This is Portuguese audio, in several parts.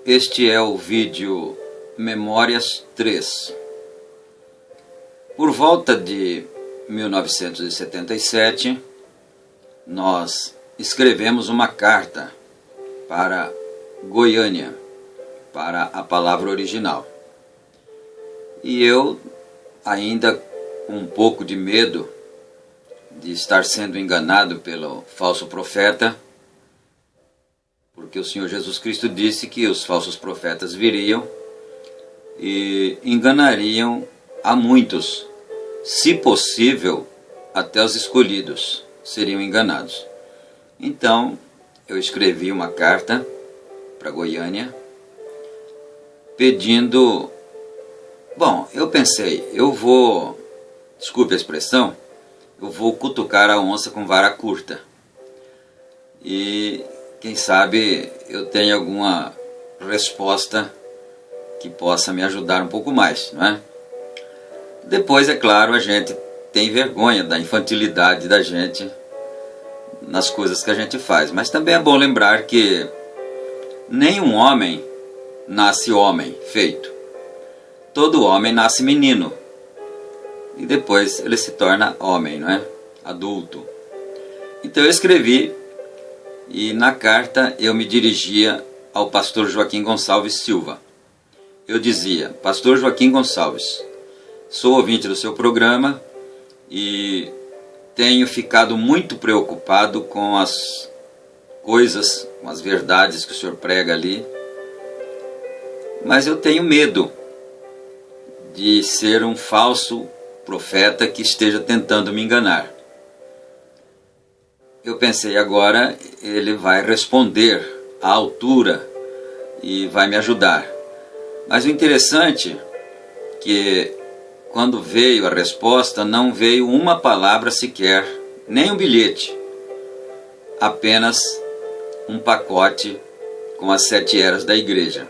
Este é o vídeo Memórias 3. Por volta de 1977, nós escrevemos uma carta para Goiânia, para a palavra original. E eu, ainda com um pouco de medo de estar sendo enganado pelo falso profeta, porque o Senhor Jesus Cristo disse que os falsos profetas viriam e enganariam a muitos, se possível, até os escolhidos seriam enganados. Então, eu escrevi uma carta para Goiânia, pedindo... Bom, eu pensei, desculpe a expressão, eu vou cutucar a onça com vara curta. E quem sabe eu tenho alguma resposta que possa me ajudar um pouco mais, não é? Depois, é claro, a gente tem vergonha da infantilidade da gente nas coisas que a gente faz. Mas também é bom lembrar que nenhum homem nasce homem feito. Todo homem nasce menino. E depois ele se torna homem, não é? Adulto. Então eu escrevi, e na carta eu me dirigia ao pastor Joaquim Gonçalves Silva. Eu dizia: Pastor Joaquim Gonçalves, sou ouvinte do seu programa e tenho ficado muito preocupado com as coisas, com as verdades que o senhor prega ali, mas eu tenho medo de ser um falso profeta que esteja tentando me enganar. Eu pensei, agora ele vai responder à altura e vai me ajudar. Mas o interessante é que quando veio a resposta, não veio uma palavra sequer, nem um bilhete, apenas um pacote com as 7 eras da igreja.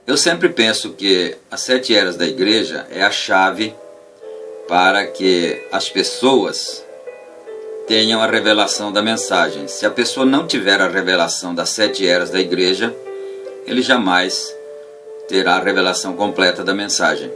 Eu sempre penso que as 7 eras da igreja é a chave para que as pessoas tenham a revelação da mensagem. Se a pessoa não tiver a revelação das 7 eras da igreja, ele jamais terá a revelação completa da mensagem.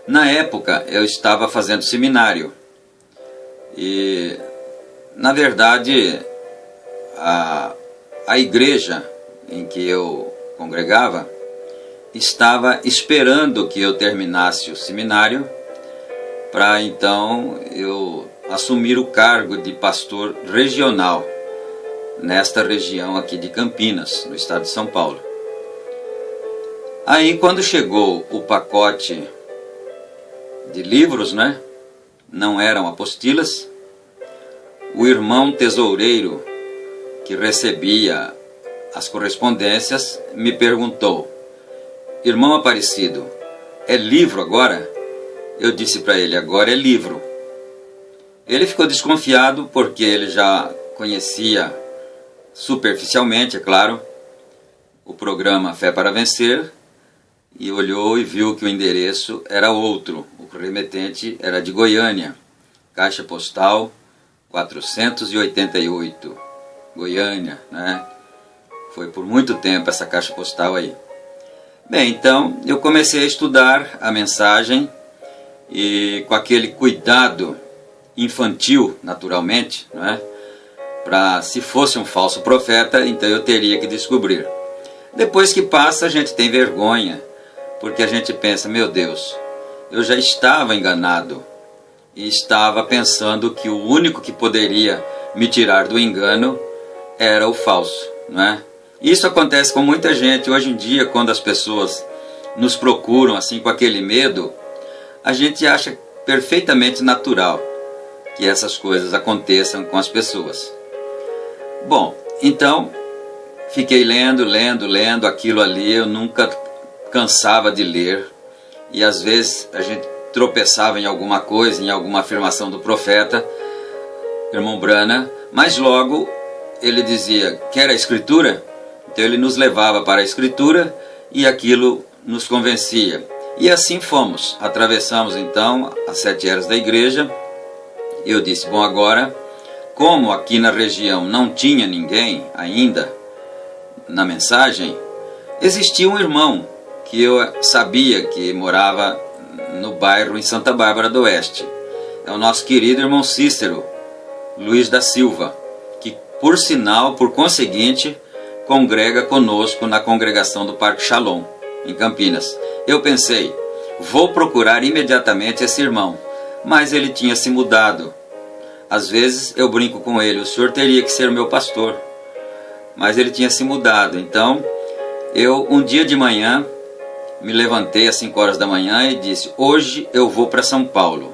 Na época, eu estava fazendo seminário e, na verdade, a igreja em que eu congregava estava esperando que eu terminasse o seminário para então eu assumir o cargo de pastor regional nesta região aqui de Campinas, no estado de São Paulo. Aí, quando chegou o pacote de livros, né? Não eram apostilas, o irmão tesoureiro que recebia as correspondências me perguntou: Irmão Aparecido, é livro agora? Eu disse para ele: agora é livro. Ele ficou desconfiado porque ele já conhecia superficialmente, é claro, o programa Fé para Vencer, e olhou e viu que o endereço era outro. O remetente era de Goiânia, caixa postal 488, Goiânia, né? Foi por muito tempo essa caixa postal aí. Bem, então eu comecei a estudar a mensagem e com aquele cuidado infantil, naturalmente, não é? Para, se fosse um falso profeta, então eu teria que descobrir. Depois que passa, a gente tem vergonha, porque a gente pensa: meu Deus, eu já estava enganado e estava pensando que o único que poderia me tirar do engano era o falso, não é? Isso acontece com muita gente hoje em dia. Quando as pessoas nos procuram assim com aquele medo, a gente acha perfeitamente natural que essas coisas aconteçam com as pessoas. Bom, então fiquei lendo aquilo ali. Eu nunca cansava de ler, e às vezes a gente tropeçava em alguma coisa, em alguma afirmação do profeta, irmão Brana, mas logo ele dizia: quer a escritura? Então ele nos levava para a escritura e aquilo nos convencia. E assim fomos, atravessamos então as 7 eras da igreja. Eu disse: bom, agora, como aqui na região não tinha ninguém ainda, na mensagem, existia um irmão que eu sabia que morava no bairro em Santa Bárbara do Oeste. É o nosso querido irmão Cícero Luiz da Silva, que por sinal, por conseguinte, congrega conosco na congregação do Parque Shalom, em Campinas. Eu pensei, vou procurar imediatamente esse irmão, mas ele tinha se mudado. Às vezes eu brinco com ele, o senhor teria que ser o meu pastor, mas ele tinha se mudado. Então eu, um dia de manhã, me levantei às 5 horas da manhã e disse, hoje eu vou para São Paulo.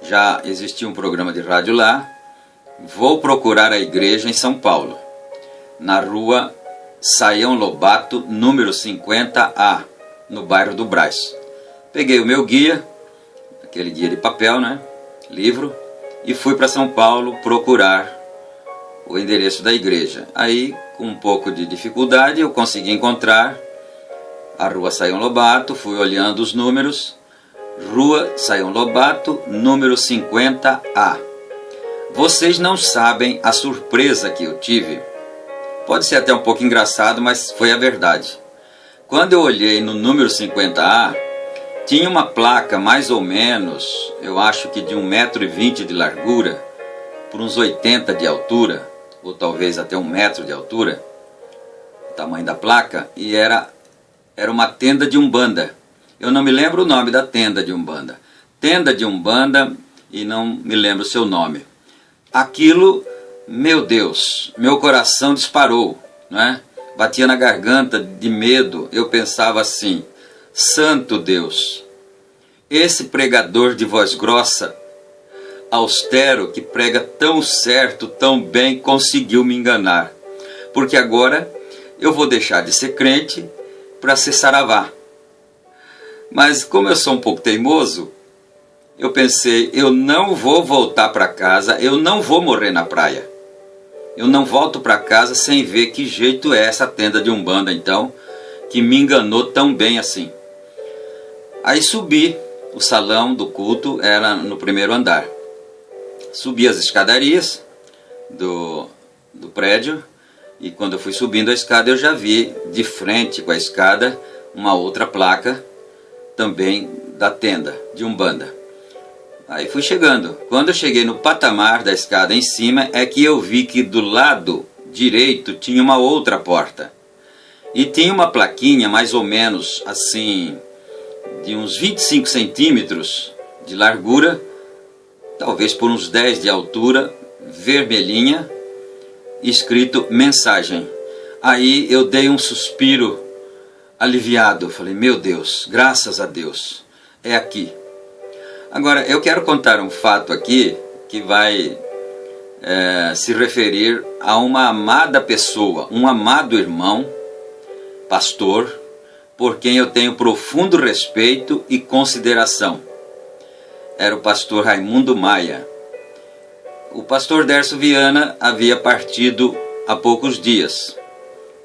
Já existia um programa de rádio lá, vou procurar a igreja em São Paulo, na rua Saião Lobato, número 50A, no bairro do Brás. Peguei o meu guia, aquele guia de papel, né, livro, e fui para São Paulo procurar o endereço da igreja. Aí, com um pouco de dificuldade, eu consegui encontrar a rua Saião Lobato, fui olhando os números, rua Saião Lobato, número 50A. Vocês não sabem a surpresa que eu tive. Pode ser até um pouco engraçado, mas foi a verdade. Quando eu olhei no número 50A, tinha uma placa mais ou menos, eu acho que de 1,20 m de largura, por uns 80 de altura, ou talvez até 1 metro de altura, o tamanho da placa, e era uma tenda de Umbanda. Eu não me lembro o nome da tenda de Umbanda. Tenda de Umbanda, e não me lembro o seu nome. Aquilo, meu Deus, meu coração disparou, não é? Batia na garganta de medo. Eu pensava assim, santo Deus, esse pregador de voz grossa, austero, que prega tão certo, tão bem, conseguiu me enganar. Porque agora eu vou deixar de ser crente para ser saravá. Mas como eu sou um pouco teimoso, eu pensei, eu não vou voltar para casa, eu não vou morrer na praia. Eu não volto para casa sem ver que jeito é essa tenda de Umbanda, então, que me enganou tão bem assim. Aí subi, o salão do culto era no primeiro andar. Subi as escadarias do prédio, e quando eu fui subindo a escada eu já vi de frente com a escada uma outra placa, também da tenda de Umbanda. Aí fui chegando. Quando eu cheguei no patamar da escada em cima, é que eu vi que do lado direito tinha uma outra porta. E tinha uma plaquinha mais ou menos assim, de uns 25 centímetros de largura, talvez por uns 10 de altura, vermelhinha, escrito mensagem. Aí eu dei um suspiro aliviado. Falei, meu Deus, graças a Deus, é aqui. Agora, eu quero contar um fato aqui que vai se referir a uma amada pessoa, um amado irmão, pastor, por quem eu tenho profundo respeito e consideração. Era o pastor Raimundo Maia. O pastor Dércio Viana havia partido há poucos dias,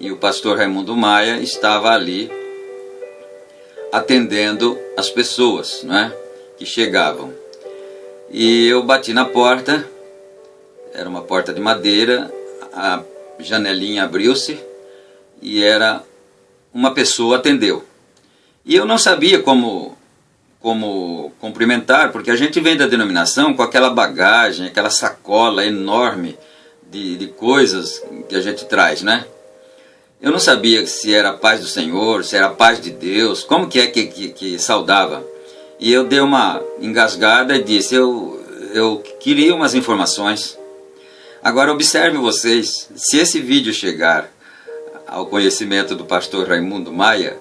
e o pastor Raimundo Maia estava ali atendendo as pessoas, não é? Que chegavam. E eu bati na porta, era uma porta de madeira, a janelinha abriu-se e era uma pessoa atendeu. E eu não sabia como cumprimentar, porque a gente vem da denominação com aquela bagagem, aquela sacola enorme de coisas que a gente traz, né? Eu não sabia se era a paz do Senhor, se era a paz de Deus, como que é que saudava. E eu dei uma engasgada e disse, eu queria umas informações. Agora observe vocês, se esse vídeo chegar ao conhecimento do pastor Raimundo Maia,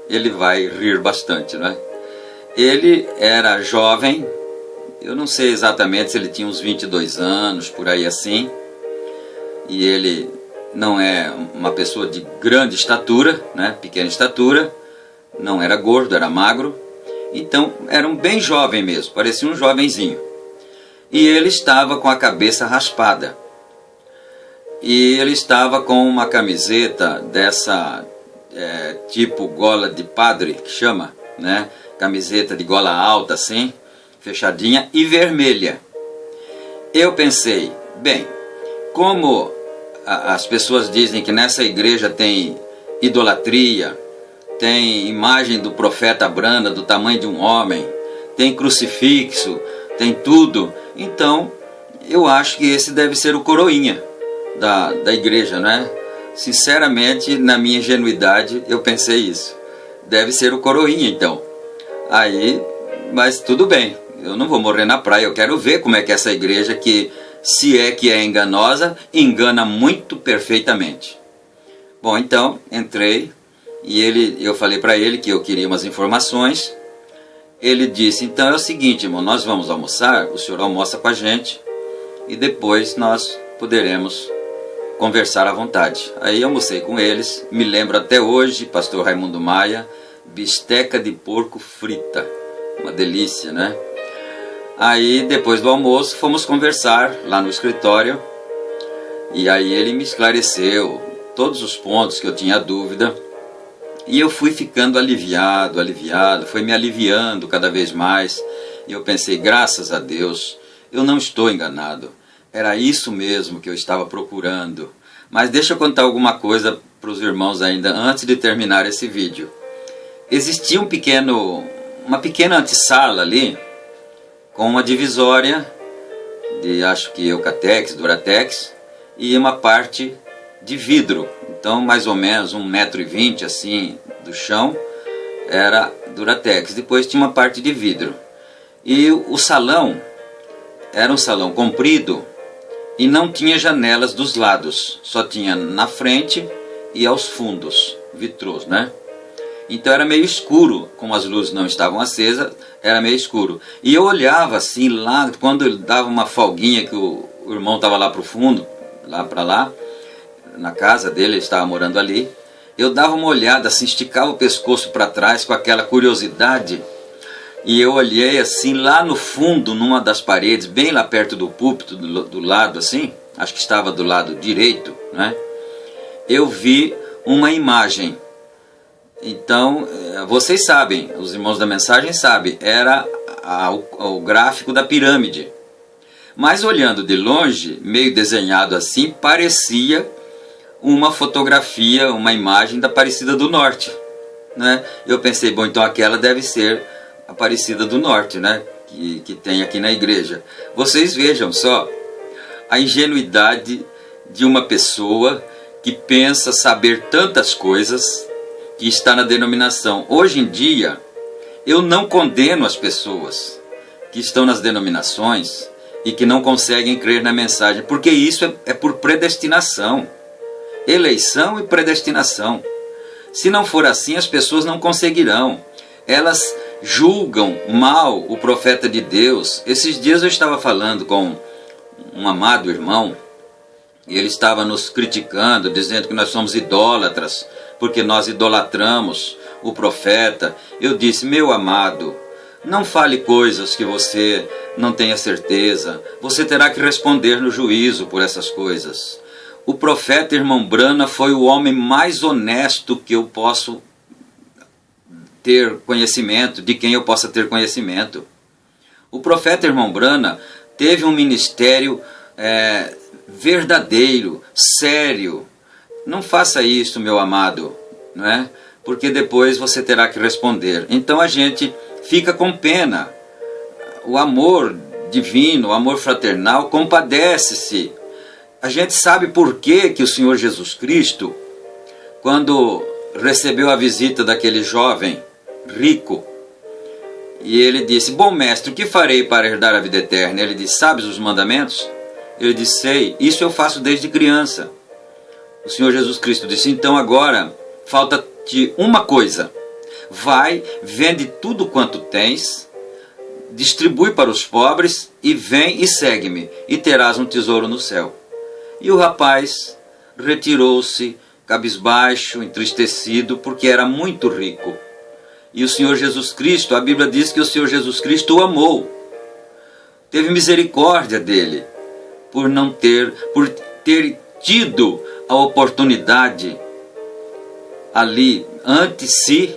ele vai rir bastante, não é? Ele era jovem, eu não sei exatamente se ele tinha uns 22 anos, por aí assim, e ele não é uma pessoa de grande estatura, né? Pequena estatura, não era gordo, era magro. Então, era um bem jovem mesmo, parecia um jovenzinho. E ele estava com a cabeça raspada. E ele estava com uma camiseta dessa, tipo gola de padre, que chama, né? Camiseta de gola alta assim, fechadinha e vermelha. Eu pensei, bem, como as pessoas dizem que nessa igreja tem idolatria, tem imagem do profeta Brana do tamanho de um homem, tem crucifixo, tem tudo. Então, eu acho que esse deve ser o coroinha da igreja, né? Sinceramente, na minha ingenuidade, eu pensei isso. Deve ser o coroinha, então. Aí, mas tudo bem, eu não vou morrer na praia, eu quero ver como é que essa igreja, que se é que é enganosa, engana muito perfeitamente. Bom, então, entrei e eu falei para ele que eu queria umas informações. Ele disse, então é o seguinte, irmão, nós vamos almoçar, o senhor almoça com a gente e depois nós poderemos conversar à vontade. Aí almocei com eles, me lembro até hoje, pastor Raimundo Maia, bisteca de porco frita, uma delícia, né? Aí depois do almoço fomos conversar lá no escritório e aí ele me esclareceu todos os pontos que eu tinha dúvida e eu fui ficando aliviado, foi me aliviando cada vez mais e eu pensei, graças a Deus, eu não estou enganado. Era isso mesmo que eu estava procurando. Mas deixa eu contar alguma coisa para os irmãos ainda, antes de terminar esse vídeo. Existia uma pequena antessala ali, com uma divisória de, acho que Eucatex, Duratex, e uma parte de vidro. Então, mais ou menos 1,20 m assim, do chão, era Duratex. Depois tinha uma parte de vidro. E o salão era um salão comprido, e não tinha janelas dos lados, só tinha na frente e aos fundos, vitrôs, né? Então era meio escuro, como as luzes não estavam acesas, era meio escuro. E eu olhava assim lá, quando ele dava uma folguinha que o irmão estava lá para o fundo, lá para lá, na casa dele, ele estava morando ali, eu dava uma olhada assim, esticava o pescoço para trás com aquela curiosidade. E eu olhei assim lá no fundo, numa das paredes, bem lá perto do púlpito, do lado assim, acho que estava do lado direito, né? Eu vi uma imagem. Então, vocês sabem, os irmãos da mensagem sabem, era o gráfico da pirâmide. Mas olhando de longe, meio desenhado assim, parecia uma fotografia, uma imagem da Aparecida do Norte, né? Eu pensei, bom, então aquela deve ser Aparecida do Norte, né? Que tem aqui na igreja. Vocês vejam só a ingenuidade de uma pessoa que pensa saber tantas coisas, que está na denominação. Hoje em dia, eu não condeno as pessoas que estão nas denominações e que não conseguem crer na mensagem, porque isso é por predestinação. Eleição e predestinação. Se não for assim, as pessoas não conseguirão. Elas julgam mal o profeta de Deus. Esses dias eu estava falando com um amado irmão e ele estava nos criticando, dizendo que nós somos idólatras, porque nós idolatramos o profeta. Eu disse, meu amado, não fale coisas que você não tenha certeza. Você terá que responder no juízo por essas coisas. O profeta irmão Brana foi o homem mais honesto que eu posso ter conhecimento, de quem eu possa ter conhecimento. O profeta irmão Brana teve um ministério verdadeiro, sério. Não faça isso, meu amado, não é? Porque depois você terá que responder. Então a gente fica com pena. O amor divino, o amor fraternal, compadece-se. A gente sabe por que o Senhor Jesus Cristo, quando recebeu a visita daquele jovem rico, e ele disse, bom mestre, o que farei para herdar a vida eterna? Ele disse, sabes os mandamentos? Ele disse, sei, isso eu faço desde criança. O Senhor Jesus Cristo disse, então agora falta-te uma coisa. Vai, vende tudo quanto tens, distribui para os pobres, e vem e segue-me, e terás um tesouro no céu. E o rapaz retirou-se, cabisbaixo, entristecido, porque era muito rico. E o Senhor Jesus Cristo, a Bíblia diz que o Senhor Jesus Cristo o amou. Teve misericórdia dele, por ter tido a oportunidade ali ante si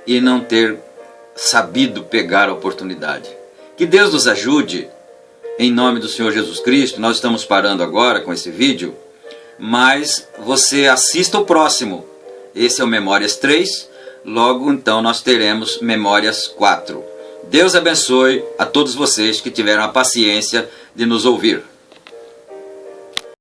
e não ter sabido pegar a oportunidade. Que Deus nos ajude, em nome do Senhor Jesus Cristo. Nós estamos parando agora com esse vídeo, mas você assista o próximo. Esse é o Memórias 3, logo então nós teremos Memórias 4. Deus abençoe a todos vocês que tiveram a paciência de nos ouvir.